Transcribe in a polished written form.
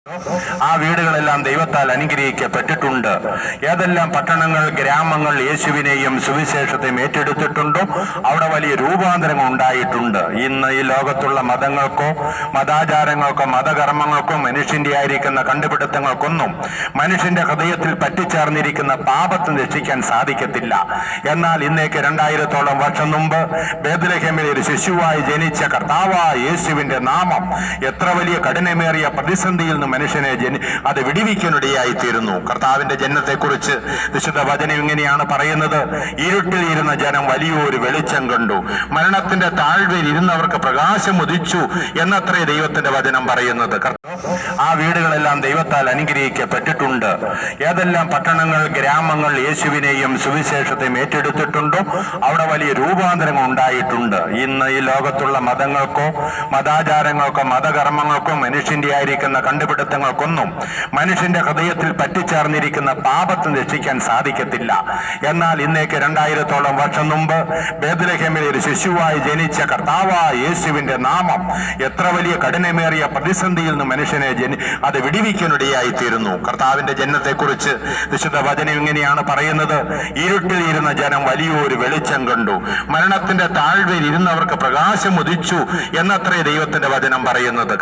ആ വീടുകളെല്ലാം ദൈവത്താൽ അനുഗ്രഹിക്കപ്പെട്ടിട്ടുണ്ട്. ഏതെല്ലാം പട്ടണങ്ങൾ, ഗ്രാമങ്ങൾ യേശുവിനെയും സുവിശേഷത്തെയും ഏറ്റെടുത്തിട്ടുണ്ടോ അവിടെ വലിയ രൂപാന്തരങ്ങൾ ഉണ്ടായിട്ടുണ്ട്. ഇന്ന് ഈ ലോകത്തുള്ള മതങ്ങൾക്കോ മതാചാരങ്ങൾക്കോ മതകർമ്മങ്ങൾക്കോ മനുഷ്യന്റെ ആയിരിക്കുന്ന കണ്ടുപിടുത്തങ്ങൾക്കൊന്നും മനുഷ്യന്റെ ഹൃദയത്തിൽ പറ്റിച്ചേർന്നിരിക്കുന്ന പാപത്തെ രക്ഷിക്കാൻ സാധിക്കത്തില്ല. എന്നാൽ ഇന്നേക്ക് 2000-ഓളം വർഷം മുമ്പ് ബേത്ലഹേമിൽ ഒരു ശിശുവായി ജനിച്ച കർത്താവായ യേശുവിന്റെ നാമം എത്ര വലിയ കഠിനമേറിയ പ്രതിസന്ധിയിൽ നിന്ന് മനുഷ്യനെ അത് വിടിവിക്കാനിടയായി തീരുന്നു. കർത്താവിന്റെ ജനനത്തെക്കുറിച്ച് വിശുദ്ധ വചനം ഇങ്ങനെയാണ് പറയുന്നത്: ഇരുട്ടിൽ ഇരുന്ന ജനം വലിയൊരു വെളിച്ചം കണ്ടു, മരണത്തിന്റെ താഴ്വയിൽ ഇരുന്നവർക്ക് പ്രകാശം ഉദിച്ചു എന്നത്രേ ദൈവത്തിന്റെ വചനം പറയുന്നത്. ആ വീടുകളെല്ലാം ദൈവത്താൽ അനുഗ്രഹിക്കപ്പെട്ടിട്ടുണ്ട്. ഏതെല്ലാം പട്ടണങ്ങൾ, ഗ്രാമങ്ങൾ യേശുവിനെയും സുവിശേഷത്തെയും ഏറ്റെടുത്തിട്ടുണ്ടോ അവിടെ വലിയ രൂപാന്തരങ്ങൾ ഉണ്ടായിട്ടുണ്ട്. ഇന്ന് ഈ ലോകത്തുള്ള മതങ്ങൾക്കോ മതാചാരങ്ങൾക്കോ മതകർമ്മങ്ങൾക്കോ മനുഷ്യന്റെ ആയിരിക്കുന്ന കണ്ടുപിടുത്തങ്ങൾക്കൊന്നും മനുഷ്യന്റെ ഹൃദയത്തിൽ പറ്റിച്ചേർന്നിരിക്കുന്ന പാപത്തെ രക്ഷിക്കാൻ സാധിക്കത്തില്ല. എന്നാൽ ഇന്നേക്ക് 2000-ഓളം വർഷം മുമ്പ് ബേത്ലഹേമിൽ ഒരു ശിശുവായി ജനിച്ച കർത്താവായ യേശുവിന്റെ നാമം എത്ര വലിയ കഠിനമേറിയ പ്രതിസന്ധിയിൽ നിന്ന് മനുഷ്യനെ അത് വിടിവിക്കാനിടയായി തീരുന്നു. കർത്താവിന്റെ ജനനത്തെക്കുറിച്ച് വിശുദ്ധ വചനം ഇങ്ങനെയാണ് പറയുന്നത്: ഇരുട്ടിൽ ഇരുന്ന ജനം വലിയൊരു വെളിച്ചം കണ്ടു, മരണത്തിന്റെ താഴ്വയിൽ ഇരുന്നവർക്ക് പ്രകാശം ഉദിച്ചു എന്നത്രേ ദൈവത്തിന്റെ വചനം പറയുന്നത്.